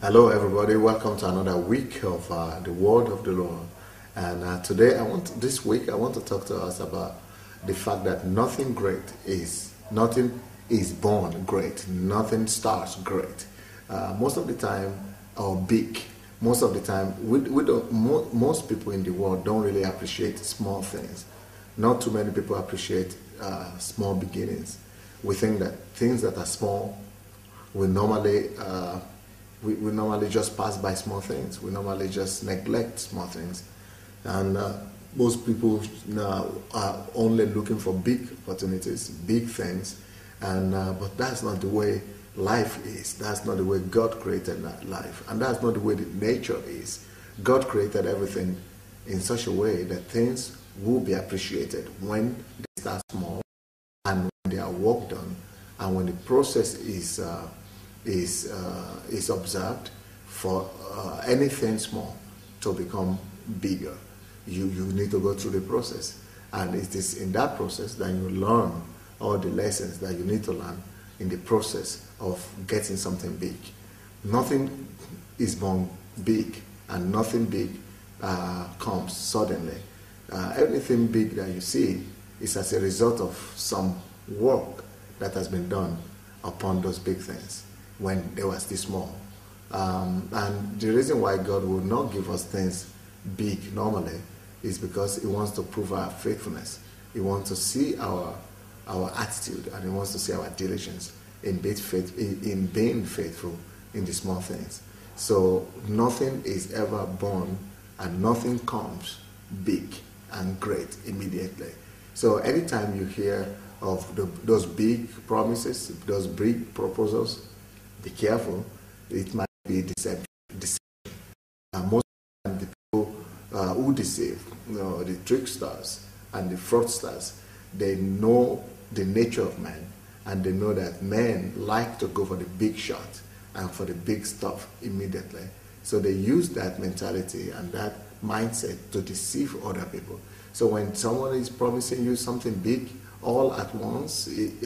Hello, everybody. Welcome to another week of the Word of the Lord. And this week, I want to talk to us about the fact that nothing is born great, nothing starts great. Most of the time, or big. Most of the time, we don't. Most people in the world don't really appreciate small things. Not too many people appreciate small beginnings. We think that things that are small we normally we normally just pass by small things. We normally just neglect small things, and most people now are only looking for big opportunities, big things, and but that's not the way life is. That's not the way God created life, and that's not the way the nature is. God created everything in such a way that things will be appreciated when they start small and when they are work done and when the process is observed for anything small to become bigger. You need to go through the process, and it is in that process that you learn all the lessons that you need to learn in the process of getting something big. Nothing is born big, and nothing big comes suddenly. Everything big that you see is as a result of some work that has been done upon those big things when they were still small. And the reason why God will not give us things big normally is because He wants to prove our faithfulness. He wants to see our attitude, and He wants to see our diligence in being faithful in the small things. So nothing is ever born and nothing comes big and great immediately. So anytime you hear of those big promises, those big proposals, be careful. It might be deception. Most of the people who deceive, the tricksters and the fraudsters, they know the nature of man, and they know that men like to go for the big shot and for the big stuff immediately. So they use that mentality and that mindset to deceive other people. So when someone is promising you something big all at once, and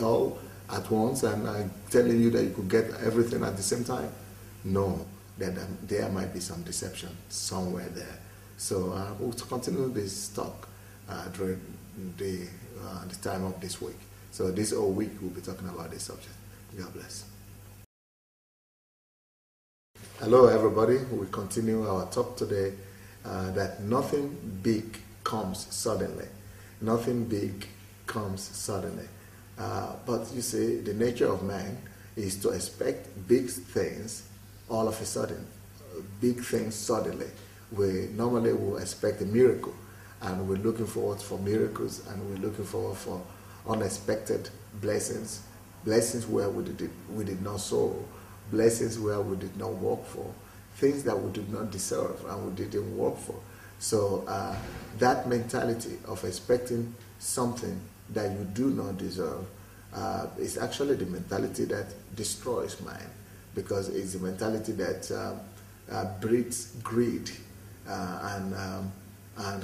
telling you that you could get everything at the same time, no, that there might be some deception somewhere there. So we'll continue this talk during the time of this week. So this whole week we'll be talking about this subject. God bless. Hello, everybody. We continue our talk today that nothing big comes suddenly. Nothing big comes suddenly. But you see, the nature of man is to expect big things all of a sudden, big things suddenly. We normally will expect a miracle, and we're looking forward for miracles, and we're looking forward for unexpected blessings, blessings where we did not sow, blessings where we did not work for, things that we did not deserve and we didn't work for. So that mentality of expecting something that you do not deserve is actually the mentality that destroys man, because it's the mentality that breeds greed and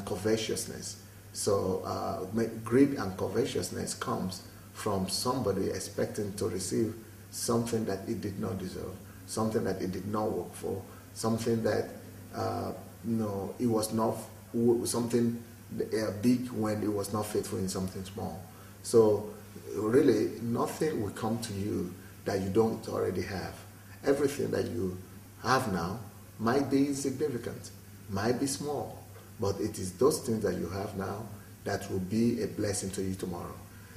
covetousness. So greed and covetousness comes from somebody expecting to receive something that it did not deserve, something that it did not work for, something that it was not something big when it was not faithful in something small. So really, nothing will come to you that you don't already have. Everything that you have now might be insignificant, might be small, but it is those things that you have now that will be a blessing to you tomorrow.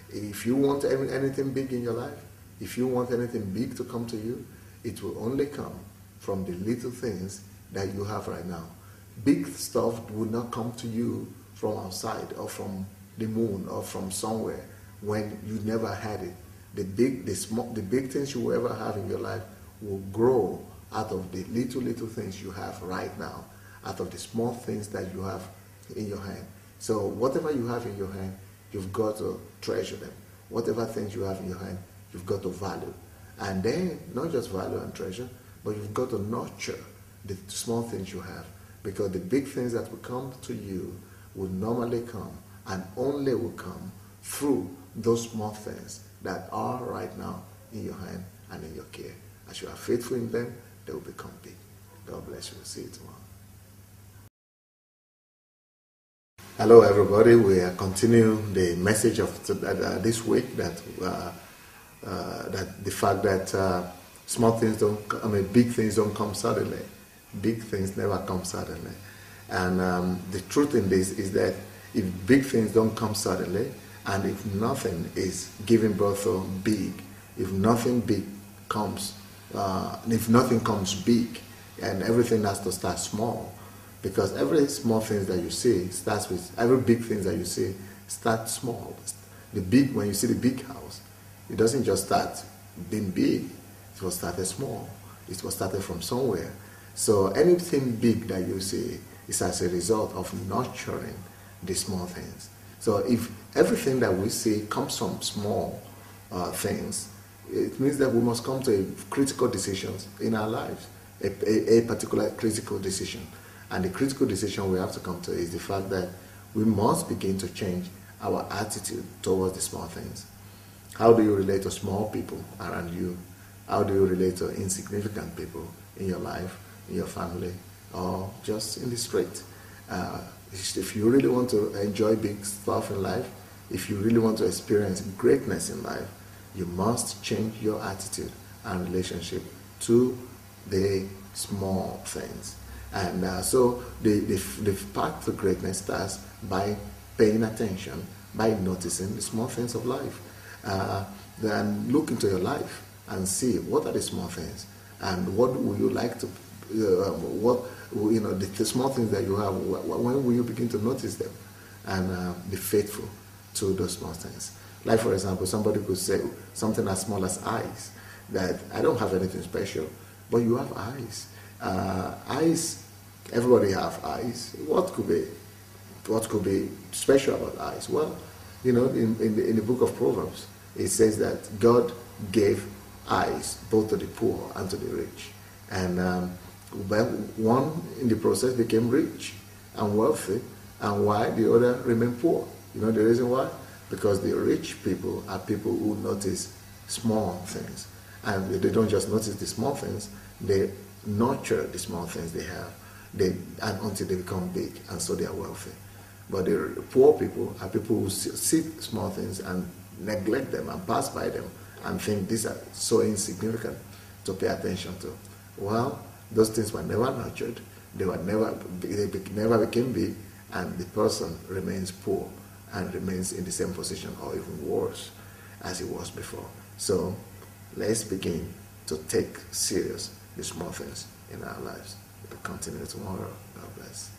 If you want anything big in your life, if you want anything big to come to you, it will only come from the little things that you have right now. Big stuff will not come to you from outside or from the moon or from somewhere when you never had it. The big things you will ever have in your life will grow out of the little things you have right now, out of the small things that you have in your hand. So whatever you have in your hand, you've got to treasure them. Whatever things you have in your hand, you've got to value. And then, not just value and treasure, but you've got to nurture the small things you have. Because the big things that will come to you will normally come and only will come through those small things that are right now in your hand and in your care. As you are faithful in them, they will become big. God bless you. See you tomorrow. Hello, everybody. We are continuing the message of this week that the fact that small things don't, big things don't come suddenly. Big things never come suddenly. And the truth in this is that if big things don't come suddenly, and if nothing is giving birth to big, if nothing big comes, if nothing comes big, and everything has to start small, because every small thing that you see starts with, every big thing that you see starts small. The big, when you see the big house, it doesn't just start being big, it was started small. It was started from somewhere. So anything big that you see is as a result of nurturing the small things. So if everything that we see comes from small things, it means that we must come to critical decisions in our lives, a particular critical decision. And the critical decision we have to come to is the fact that we must begin to change our attitude towards the small things. How do you relate to small people around you? How do you relate to insignificant people in your life, in your family, or just in the street? If you really want to enjoy big stuff in life, if you really want to experience greatness in life, you must change your attitude and relationship to the small things. And so the path to greatness starts by paying attention, by noticing the small things of life. Then look into your life and see what are the small things, and what would you like to, the small things that you have, when will you begin to notice them and be faithful to those small things. Like, for example, somebody could say something as small as eyes, that I don't have anything special, but you have eyes. Eyes, everybody have eyes. What could be special about eyes? Well, in the book of Proverbs, it says that God gave eyes both to the poor and to the rich. And one in the process became rich and wealthy, and why the other remained poor. You know the reason why? Because the rich people are people who notice small things. And they don't just notice the small things, they nurture the small things they have, and until they become big, and so they are wealthy. But the poor people are people who see small things and neglect them and pass by them and think these are so insignificant to pay attention to. Well, those things were never nurtured, they never became big, and the person remains poor and remains in the same position or even worse as he was before. So let's begin to take serious the small things in our lives. We'll continue tomorrow. God bless.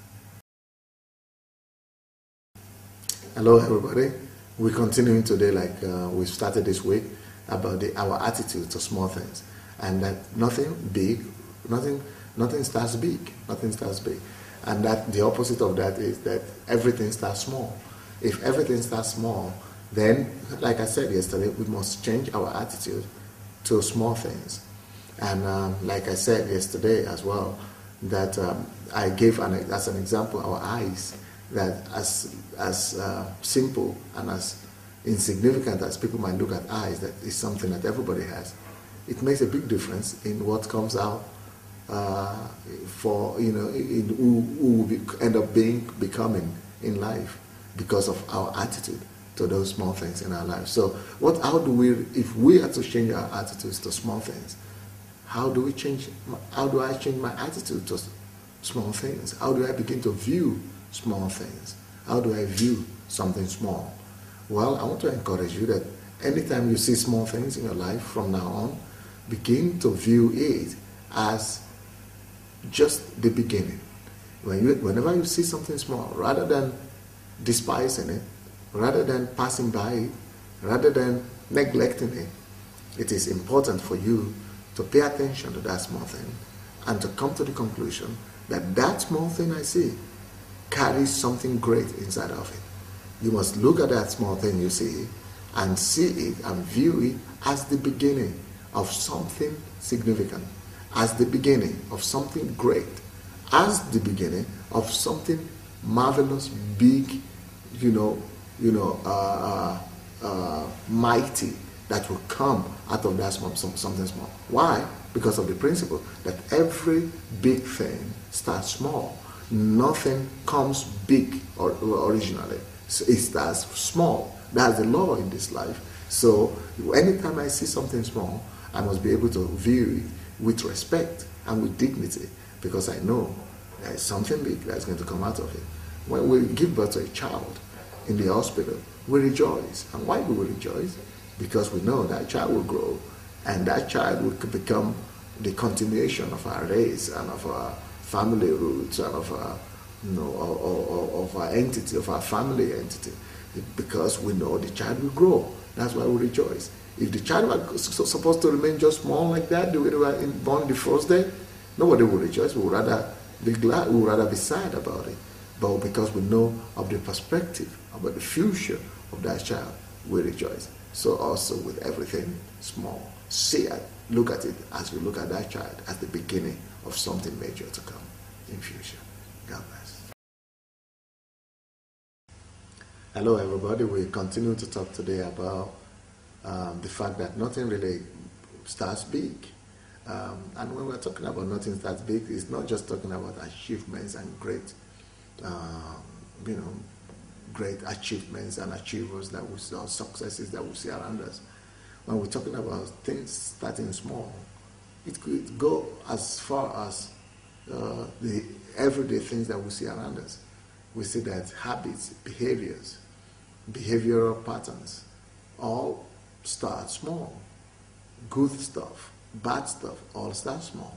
Hello, everybody. We're continuing today, like we started this week, about our attitude to small things, and that nothing starts big. Nothing starts big, and that the opposite of that is that everything starts small. If everything starts small, then, like I said yesterday, we must change our attitude to small things. And like I said yesterday as well, that I gave as an example our eyes, that as simple and as insignificant as people might look at eyes, that is something that everybody has. It makes a big difference in what comes out for, in who we end up becoming in life because of our attitude to those small things in our lives. So if we are to change our attitudes to small things, how do I change my attitude to small things? How do I begin to view small things? How do I view something small? Well, I want to encourage you that anytime you see small things in your life from now on, begin to view it as just the beginning. Whenever you see something small, rather than despising it, rather than passing by it, rather than neglecting it, it is important for you to pay attention to that small thing and to come to the conclusion that that small thing I see carries something great inside of it. You must look at that small thing you see and see it and view it as the beginning of something significant, as the beginning of something great, as the beginning of something marvelous, big, mighty that will come out of that something small. Why? Because of the principle that every big thing starts small. Nothing comes big or originally. So it starts small. That's the law in this life. So anytime I see something small, I must be able to view it with respect and with dignity, because I know there is something big that's going to come out of it. When we give birth to a child in the hospital, we rejoice. And why do we rejoice? Because we know that child will grow, and that child will become the continuation of our race and of our family roots and of our, of our entity, of our family entity, because we know the child will grow. That's why we rejoice. If the child was supposed to remain just small like that, the way they were born the first day, nobody would rejoice. We would rather be glad, we would rather be sad about it. But because we know of the perspective, about the future of that child, we rejoice. So also with everything small, look at it as you look at that child as the beginning of something major to come in future. God bless. Hello everybody, we continue to talk today about the fact that nothing really starts big. And when we're talking about nothing starts big, it's not just talking about achievements and great great achievements and achievers that we see, or successes that we see around us. When we're talking about things starting small, it could go as far as the everyday things that we see around us. We see that habits, behavioral patterns, all start small. Good stuff, bad stuff, all start small.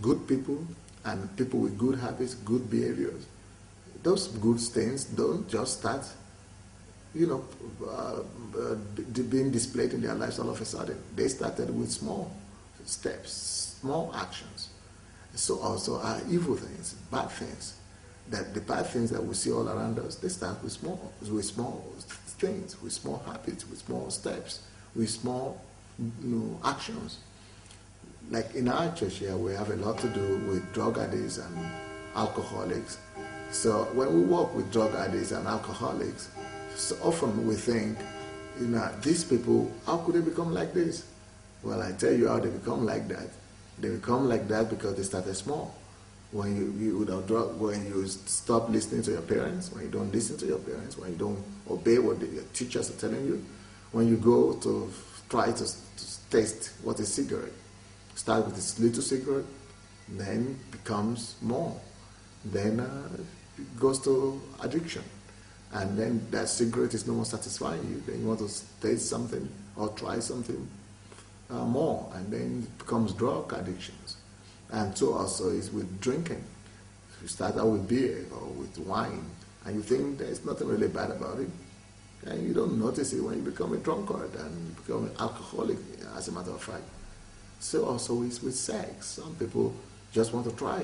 Good people and people with good habits, good behaviors, those good things don't just start, being displayed in their lives all of a sudden. They started with small steps, small actions. So also our evil things, bad things, that the bad things that we see all around us, they start with small things, with small habits, with small steps, with small actions. Like in our church here, we have a lot to do with drug addicts and alcoholics. So when we work with drug addicts and alcoholics, so often we think, these people, how could they become like this? Well, I tell you how they become like that. They become like that because they started small. When you stop listening to your parents, when you don't listen to your parents, when you don't obey what your teachers are telling you, when you go to try to taste what is cigarette, start with this little cigarette, then becomes more. Then it goes to addiction. And then that cigarette is no more satisfying you. Then you want to taste something or try something more. And then it becomes drug addictions. And so also is with drinking. You start out with beer or with wine, and you think there's nothing really bad about it. And you don't notice it when you become a drunkard and become an alcoholic, as a matter of fact. So also is with sex. Some people just want to try.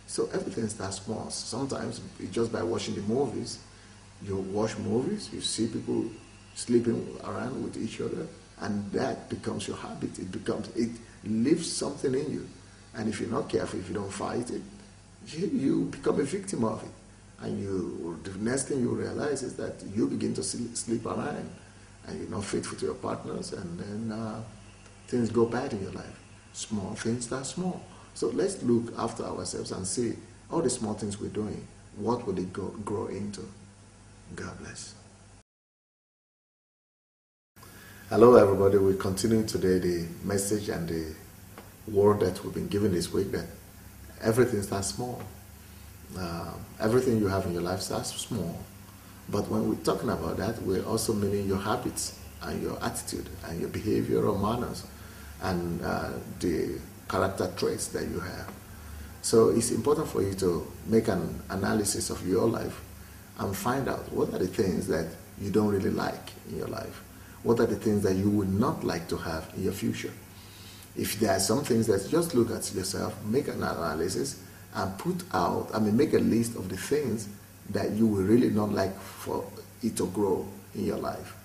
So everything starts small. Sometimes just by watching the movies, you watch movies, you see people sleeping around with each other, and that becomes your habit. It leaves something in you. And if you're not careful, if you don't fight it, you become a victim of it. And the next thing you realize is that you begin to sleep around, and you're not faithful to your partners, and then things go bad in your life. Small things start small. So let's look after ourselves and see all the small things we're doing, what will it grow into? God bless. Hello everybody, we continue today the message and the word that we've been given this week, that everything starts small. Everything you have in your life starts small. But when we're talking about that, we're also meaning your habits and your attitude and your behavioral manners and the character traits that you have. So it's important for you to make an analysis of your life and find out what are the things that you don't really like in your life. What are the things that you would not like to have in your future? If there are some things that just look at yourself, make an analysis and make a list of the things that you will really not like for it to grow in your life.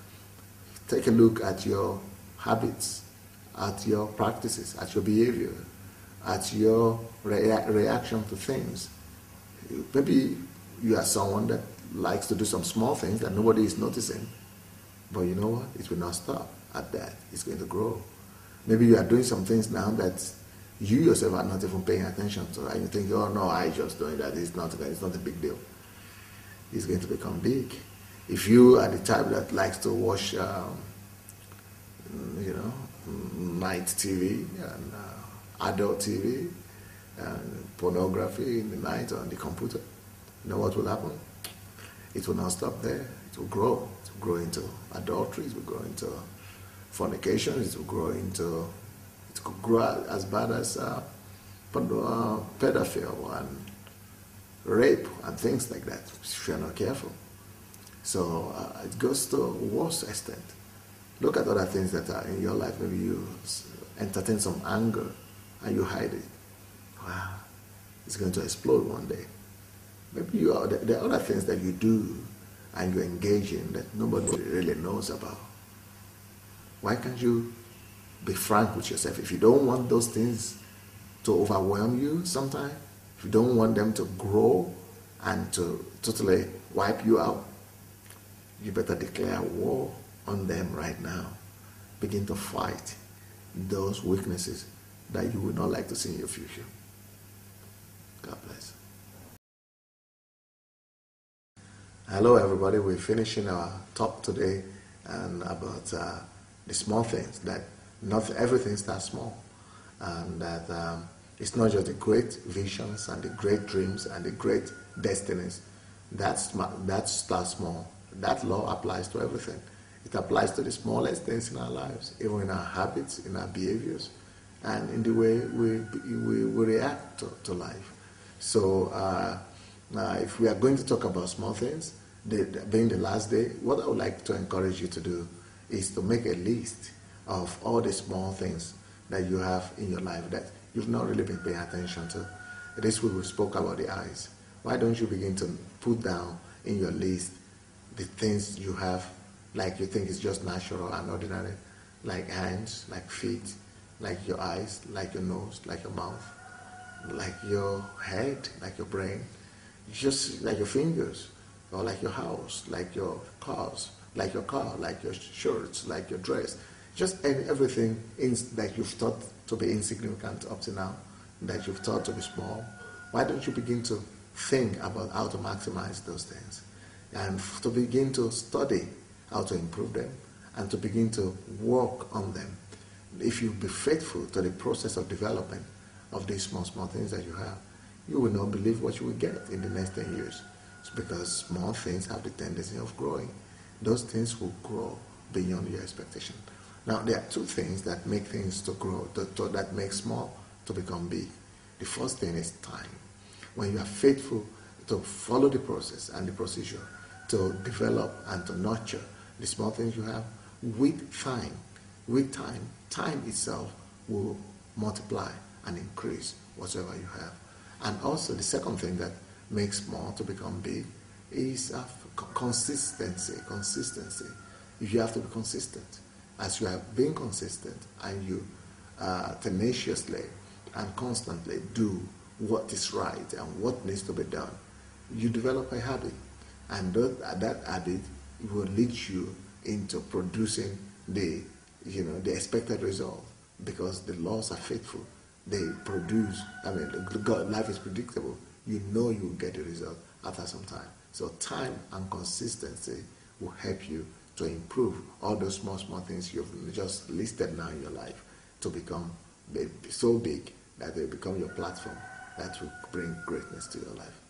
Take a look at your habits, at your practices, at your behavior, at your reaction to things. Maybe you are someone that likes to do some small things that nobody is noticing, but you know what? It will not stop. at that, it's going to grow. Maybe you are doing some things now that you yourself are not even paying attention to, and you think, oh no, I just doing that, it's not a big deal. It's going to become big. If you are the type that likes to watch, night TV and adult TV and pornography in the night on the computer, you know what will happen? It will not stop there. It will grow. It will grow into adultery. It will grow into fornication. It could grow as bad as pedophile and rape and things like that if you're not careful. So it goes to a worse extent. Look at other things that are in your life. Maybe you entertain some anger and you hide it. Wow, it's going to explode one day. Maybe there are other things that you do and you engage in that nobody really knows about. Why can't you be frank with yourself? If you don't want those things to overwhelm you sometime, if you don't want them to grow and to totally wipe you out, you better declare war on them right now. Begin to fight those weaknesses that you would not like to see in your future. God bless. Hello everybody, we're finishing our talk today and about the small things, that not everything starts small, and that it's not just the great visions and the great dreams and the great destinies that starts small. That law applies to everything. It applies to the smallest things in our lives, even in our habits, in our behaviors, and in the way we react to life. So if we are going to talk about small things, being the last day, what I would like to encourage you to do is to make a list of all the small things that you have in your life that you've not really been paying attention to. This week we spoke about the eyes. Why don't you begin to put down in your list the things you have, like you think is just natural and ordinary, like hands, like feet, like your eyes, like your nose, like your mouth, like your head, like your brain, just like your fingers, or like your house, like your cars, like your car, like your shirts, like your dress, just everything that you've thought to be insignificant up to now, that you've thought to be small. Why don't you begin to think about how to maximize those things, and to begin to study how to improve them, and to begin to work on them. If you be faithful to the process of development of these small things that you have, you will not believe what you will get in the next 10 years. It's because small things have the tendency of growing. Those things will grow beyond your expectation. Now, there are two things that make things to grow, that make small to become big. The first thing is time. When you are faithful to follow the process and the procedure, to develop and to nurture the small things you have, with time, time itself will multiply and increase whatever you have. And also the second thing that makes small to become big is consistency. If you have to be consistent, as you have been consistent and you tenaciously and constantly do what is right and what needs to be done, you develop a habit, and that habit will lead you into producing the expected result, because the laws are faithful. They produce, life is predictable. You know you will get the result after some time. So time and consistency will help you to improve all those small things you've just listed now in your life to become so big that they become your platform that will bring greatness to your life.